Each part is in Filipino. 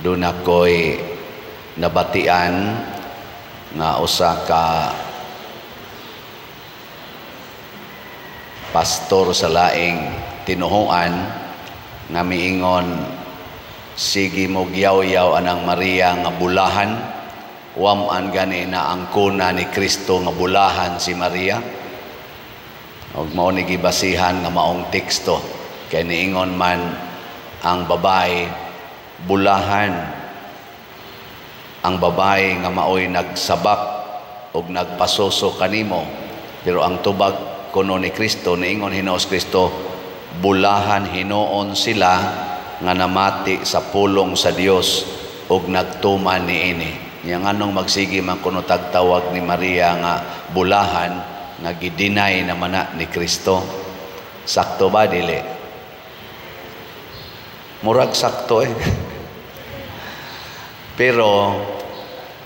doon ako'y nabatian nga usa ka pastor sa laing tinuhuan nga miingon, sige mo giyaw-yaw anang Maria nga bulahan, waman gani na ang kuna ni Kristo nga bulahan si Maria. Og mao ni gibasihan nga maong teksto kay niingon man ang babae bulahan, ang babae nga maoy nagsabak og nagpasoso kanimo, pero ang tubag kuno ni Kristo niingon hinaos Kristo, bulahan hinuon sila nga namati sa pulong sa Dios ug nagtuman niini. Yang anong magsigi man kuno tagtawag ni Maria nga bulahan nga gidinay naman na ni Kristo. Sakto ba dili? Murag sakto Pero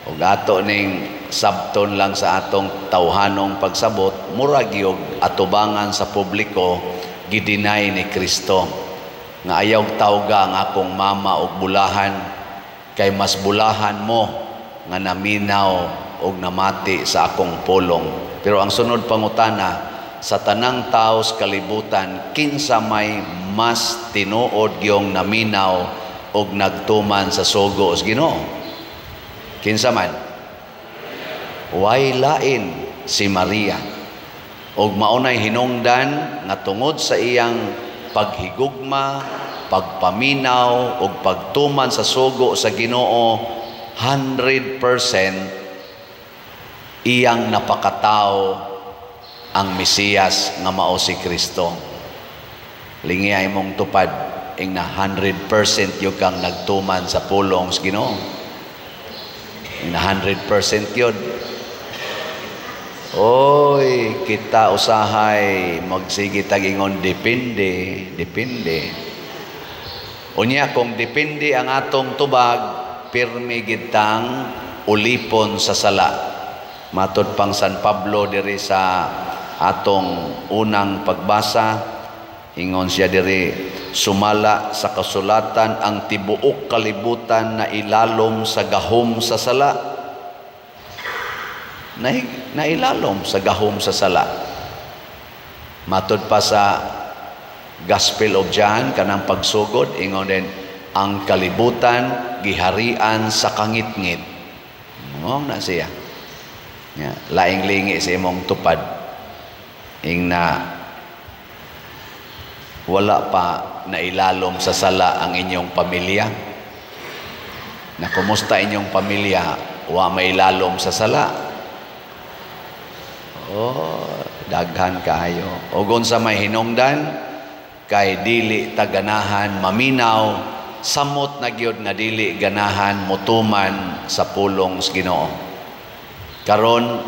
ug ato ning sabton lang sa atong tawhanong pagsabot, murag yung atubangan sa publiko gidinay ni Kristo nga ayaw tawga ang akong mama og bulahan kay mas bulahan mo nga naminaw og namati sa akong pulong. Pero ang sunod pangutana, sa tanang tao sa kalibutan, kinsa may mas tinuod gyung naminaw og nagtuman sa sugo sa Ginoo? Kinsa man? Way lain si Maria. Og maunay hinungdan nga tungod sa iyang paghigugma, pagpaminaw ug pagtuman sa sugo sa Ginoo, 100% iyang napakatao ang Mesiyas nga mao si Kristo. Lingiyay mong tupad ing na 100% yung kang nagtuman sa pulong sa Ginoo. Ing na 100% yun. Oy, kita usahay magsige tagingon depende. Unya kung depende ang atong tubag, pirmi gitang ulipon sa sala. Matod pang San Pablo diri sa atong unang pagbasa, ingon siya diri, sumala sa kasulatan ang tibuok kalibutan na ilalom sa gahom sa sala. Nailalom sa gahom sa sala. Matod pa sa Gospel of John kanang pagsugod, ingon din ang kalibutan giharian sa kangitngit. Mong na siya. Laing lingi sa imong tupad. Ing na wala pa nailalom sa sala ang inyong pamilya. Na kumusta inyong pamilya, wa mailalom sa sala. Daghan kaayo. Ogon sa may hinungdan, kay dili taganahan maminaw, samot na gyud nga dili ganahan mutuman sa pulong sa Ginoo. Karon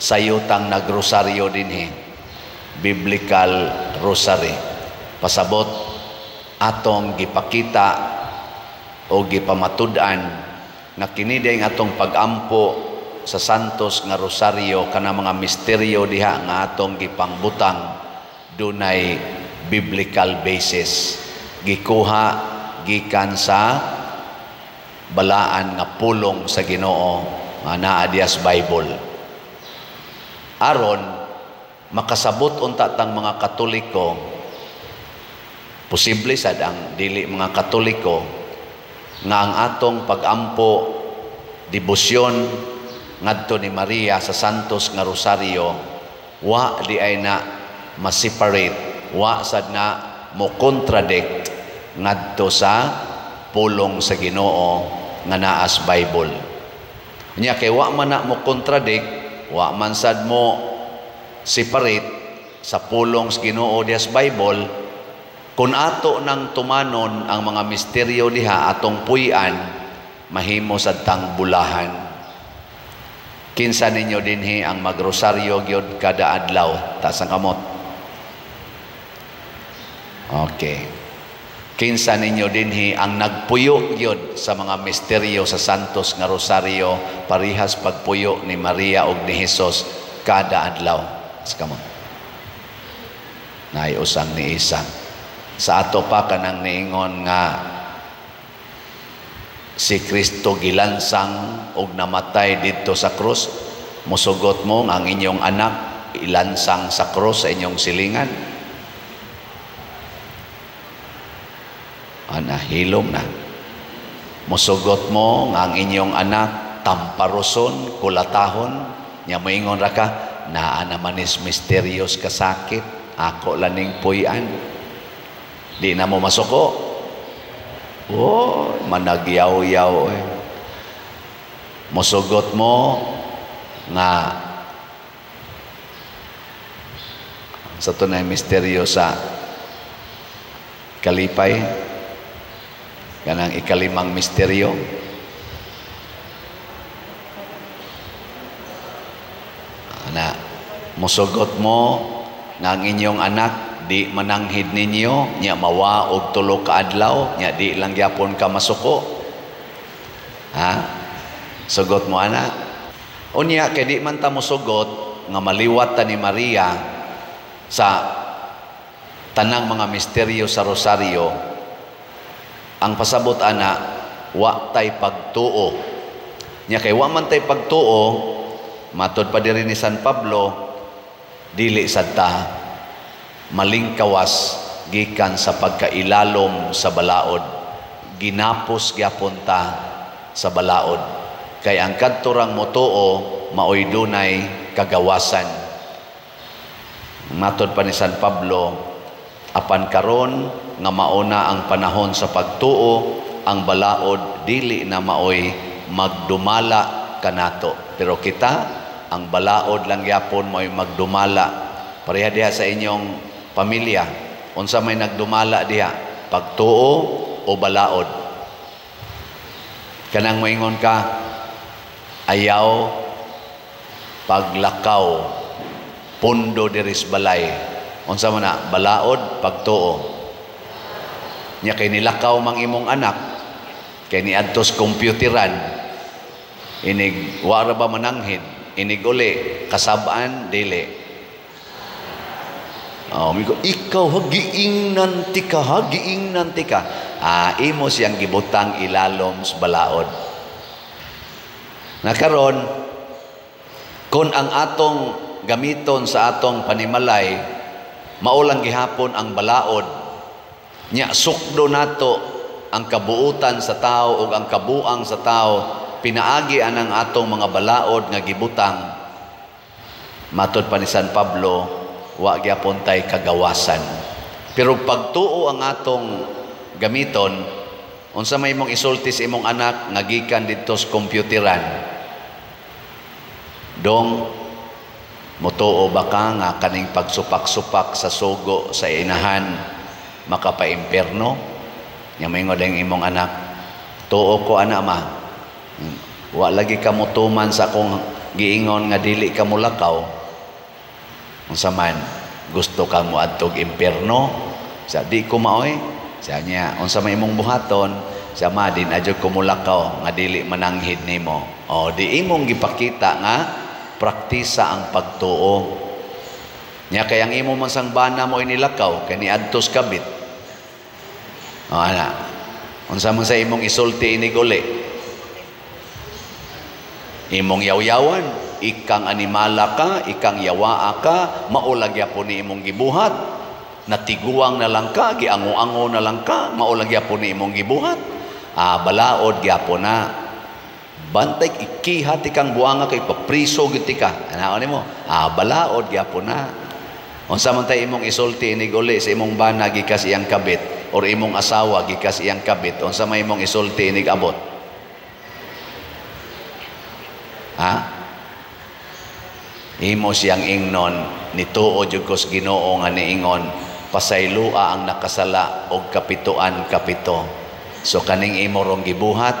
sayutang nagrosaryo dinhi, biblical rosary. Pasabot atong gipakita o gipamatud-an na kini day atong pagampo sa santos nga rosaryo kana mga misteryo diha nga atong gipangbutang dunay biblical basis, gikuha gikan sa balaan nga pulong sa Ginoo nga naa diha sa Bible, aron makasabot unta tang mga Katoliko, posible sad ang dili mga Katoliko, nga ang atong pagampo debosyon ngadto ni Maria sa santos nga rosaryo wa di ay na ma-separate, wa sad na mo contradict ngadto sa pulong sa Ginoo nga naa sa Bible. Nya kay wa man na mo contradict, wa man sad mo separate sa pulong sa Ginoo diha sa Bible, kun ato nang tumanon ang mga misteryo diha atong puy-an, mahimo sad tang bulahan. Kinsa ninyo dinhi ang magrosaryo gyud kada adlaw ta sa kamot? Okay. Kinsa ninyo dinhi ang nagpuyo gyud sa mga misteryo sa santos nga rosaryo, parihas pagpuyo ni Maria ug ni Hesus kada adlaw sa kamot? Nay usang ni isa. Sa ato pa kanang niingon nga si Kristo gilansang og namatay didto sa krus, musugot mo nga ang inyong anak ilansang sa krus sa inyong silingan? Hilom na. Musugot mo nga ang inyong anak tamparuson, kulatahon, nya moingon ra ka, naa naman is misterious kasakit, ako laning puy-an. Di na mo masuko. Oh, managyaw-yaw eh. Musugot mo nga sa tunay misteryo sa kalipay, kanang ikalimang misteryo. Musugot mo nga ang inyong anak di mananghid ninyo, nya mawa og 3 ka adlaw, nya di lang gyapon ka masuko. Sugot mo ana. Unya kay di man ta mosugot nga maliwat ta ni Maria sa tanang mga misteryo sa rosaryo. Ang pasabot ana, wa tay pagtuo. Nya kay wa man tay pagtuo, matod pa diri ni San Pablo, dili sad ta malingkawas gikan sa pagkailalom sa balaod, ginapos gyapon ta sa balaod. Kay ang kadturang motuo maoy dunay kagawasan. Matod pa ni San Pablo, apan karon nga mauna ang panahon sa pagtuo, ang balaod dili na maoy magdumala kanato. Pero kita, ang balaod lang yapon mo'y magdumala. Pareha diha sa inyong pamilya, unsa may nagdumala diha, pagtuo o balaod? Kanang moingon ka, ayaw paglakaw, pundo diris balay. Unsa man na, balaod, pagtuo. Nya kay nilakaw mang imong anak, kay niadtos kompyuteran, inig wara ba mananghid, inig uli kasabaan dili. Ikaw hagiing nanti ka. Imo siyang gibutang ilalom sa balaod. Nakaron, kung ang atong gamiton sa atong panimalay, maulang gihapon ang balaod, nya sukdo nato ang kabuutan sa tao o ang kabuang sa tao, pinaagi anang atong mga balaod nga gibutang. Matod pa ni San Pablo, wa gyapon tay kagawasan. Pero pagtuo ang atong gamiton, unsa may imong isulti sa imong anak nga gikan didto sa kompyuteran, dong motuo ba ka nga kaning pagsupak-supak sa sugo sa inahan makapa-imperno? Nya maingon ding imong anak, tuo ko ana ma, wa lagi ka mutuman sa akong giingon nga dili ka mulakaw. Unsa man gusto ka mo adtog imperno? Sa di ko maoy. Sa niya, unsa may imong buhaton? Sa ma din adyo ko mulakaw nga dili mananghid nimo. O di imong gipakita nga praktisa ang pagtuo. Nya kay ang imo man sang bana mo inilakaw kay niadtos kabit. O ana. Unsa man sa imong isulti inig uli? Imong yaw-yawan, ikang animala ka, ikang yawaa ka, maulagya po ni imong gibuhat. Natiguang na lang ka, giango-ango na lang ka, maulagya po ni imong gibuhat. Balaod gyapon na. Bantay ikihat ikang buanga kay papriso giti ka. Ano nimo? Balaod gyapon na. Unsa man tay imong isulti inig uli sa imong bana gikas iyang kabit or imong asawa gikas iyang kabit, unsa may imong isulti inig abot? Imo siyang ingnon, nituo jud ko sa Ginoo nga niingon, pasaylua ang nakasala og kapituan kapito. So kaning imo rong gibuhat,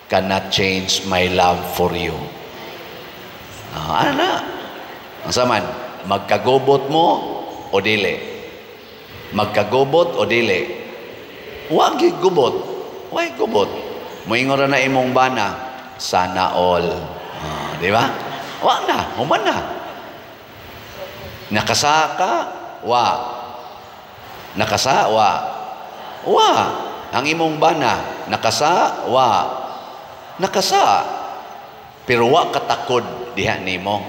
cannot change my love for you. Ana, unsa man, magkagubot mo o dili? Magkagubot o dili? Wa gyud gubot. Wa gubot. Moingon ra na imong bana, sana all. Di ba? Wa na, human na. Nakasa ka? Wa. Nakasa? Wa. Wa. Ang imong bana nakasa wa nakasa, pero wa katakod diha nimo.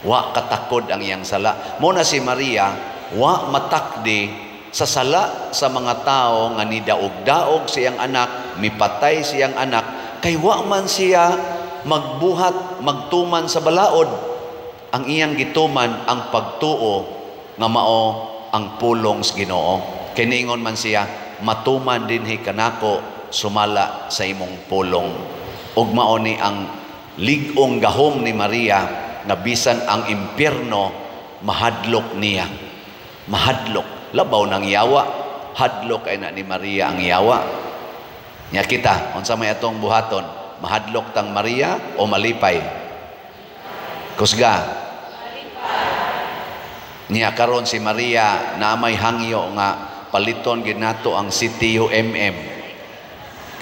Wa katakod ang iyang sala. Muna si Maria, wa matakdi sa sala sa mga tao nga nidaog-daog siyang anak, mipatay siyang anak, kay wa man siya magbuhat, magtuman sa balaod. Ang iyang gituman ang pagtuo nga mao ang pulong sa Ginoo. Kay niingon man siya, matuman dinhi kanako sumala sa imong pulong. Ug mao ni ang lig-ong gahom ni Maria na bisan ang impyerno mahadlok niya. Mahadlok. Labaw ng yawa. Hadlok ay na ni Maria ang yawa. Nya kita, unsa may atong buhaton? Mahadlok tang Maria o malipay? Kusga. Nya karon si Maria na may hangyo nga paliton ginato ang CTUMM.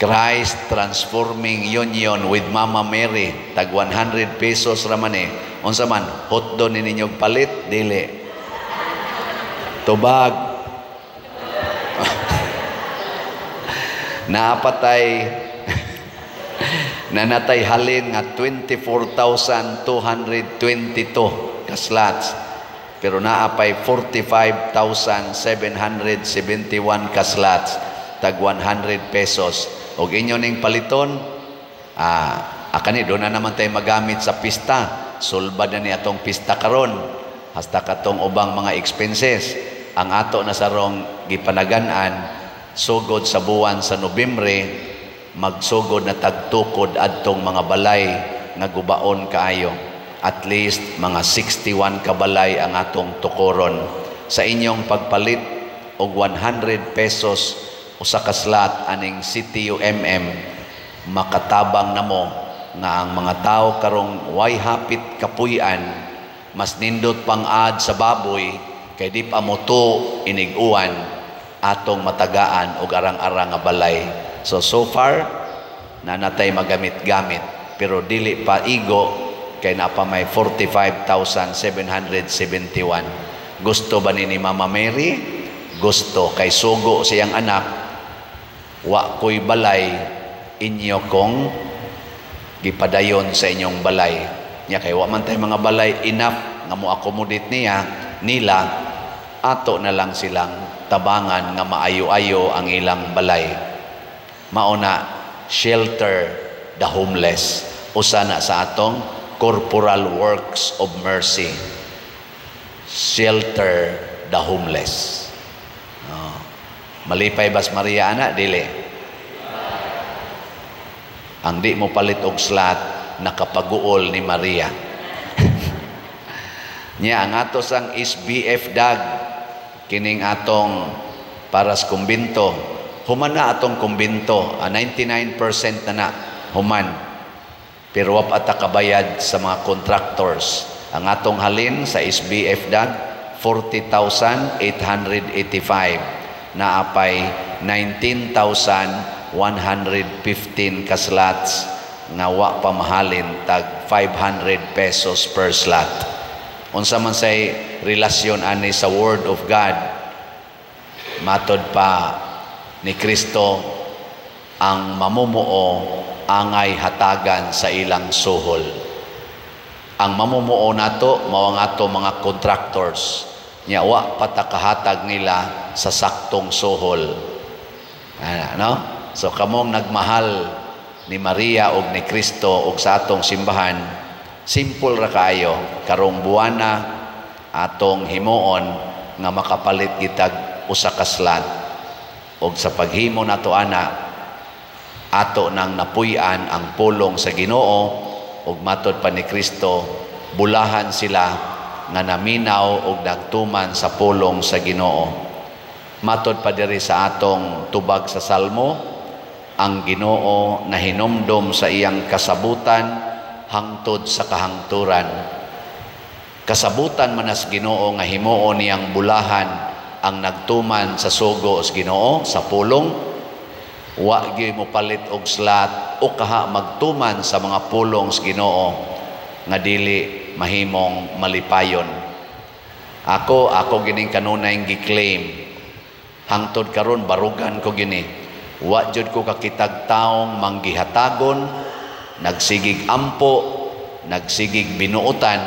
Christ Transforming Union with Mama Mary, tag 100 pesos raman eh. Unsa man, hotdog ni ninyong palit, dili. Tubag. Nanatay halin nga 24,222 kaslats. Pero naapay 45,771 kaslats, tag 100 pesos. Og inyo ning paliton, akani doon na naman tayo magamit sa pista. Sulbad na ni atong pista karon. Hasta katong ubang mga expenses. Ang ato na sarong gipanagan-an, sugod sa buwan sa Nobyembre, magsugod na tagtukod adtong mga balay nga gubaon kaayo. At least mga 61 kabalay ang atong tukoron. Sa inyong pagpalit og 100 pesos usa ka slot aning CTUMM, makatabang namo nga ang mga tao karong way hapit kapuy-an, mas nindot pang-ad sa baboy kay di pa moto iniguan atong matagaan og arang-arang nga balay. So far nanatay magamit-gamit, pero dili pa igo kay napa may 45,771. Gusto ba ni Mama Mary? Gusto, kay sugo siyang anak. Wa ko'y balay, inyo kong gipadayon sa inyong balay. Nya kay wa man tay mga balay enough nga mo accommodate nila, ato na lang silang tabangan nga maayo-ayo ang ilang balay. Mauna, shelter the homeless. Usa na sa atong corporal works of mercy. Shelter the homeless. Malipay bas Maria ana dili. Ang di mo palit og slot nakapaguol ni Maria. Nya ang ato sang SBF dag kining atong para sa kumbinto. Human na atong kumbinto, 99% na human. Pero wa pa ta kabayad sa mga contractors. Ang atong halin sa SBF dag 40,885. Naapay 19,115 ka slots nga wa pamahalin tag 500 pesos per slot. Unsa man say relasyon ani sa Word of God, matod pa ni Kristo, ang mamumuo angay hatagan sa ilang suhol. Ang mamumuo nato mao ang ato mga contractors. Nya wa patakahatag nila sa saktong suhol. No? So kamong nagmahal ni Maria og ni Kristo og sa atong simbahan, simple ra kaayo karong buwana atong himuon nga makapalit gitag usa ka slot. Og sa paghimo nato ana, ato nang napuy-an ang pulong sa Ginoo, og matod pa ni Kristo, bulahan sila nga naminaw og nagtuman sa pulong sa Ginoo. Matod pa diri sa atong tubag sa Salmo, ang Ginoo nahinumdom sa iyang kasabutan hangtod sa kahangturan. Kasabutan man as Ginoo nga himuon niyang bulahan ang nagtuman sa sugo sa Ginoo sa pulong. Wa gyud mo palit og slot o kaha magtuman sa mga pulong sa Ginoo nga dili mahimong malipayon. Ako gining kanunay gi-claim hangtod karon barugan ko gini. Wa jud ko kakitag taong manggihatagon, nagsigig ampo, nagsigig binuotan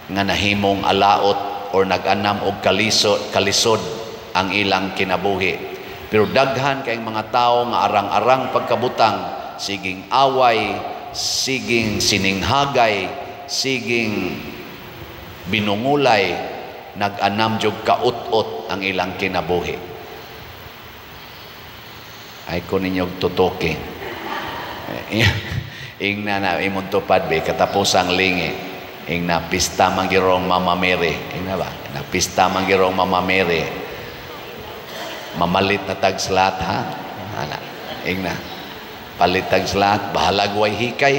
nga nahimong alaot or nag-anam og kalisod ang ilang kinabuhi. Pero daghan kayong mga tao nga arang-arang pagkabutang, siging away, siging sininghagay, siging binungulay, nag-anam jud kaut-ot ang ilang kinabuhi. Ay ko ninyong tutuki. Ing na imong tupad be katapusang lingi. Ing na pista manggirong Mama Mary. Ing na ba? Na pista manggirong Mama Mary. Mamalit na tagslat ha. Ana. Ing na. Palit tagslat, bahalag way hikay.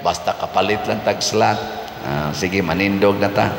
Basta kapalit lang tagslat. Sige manindog na ta.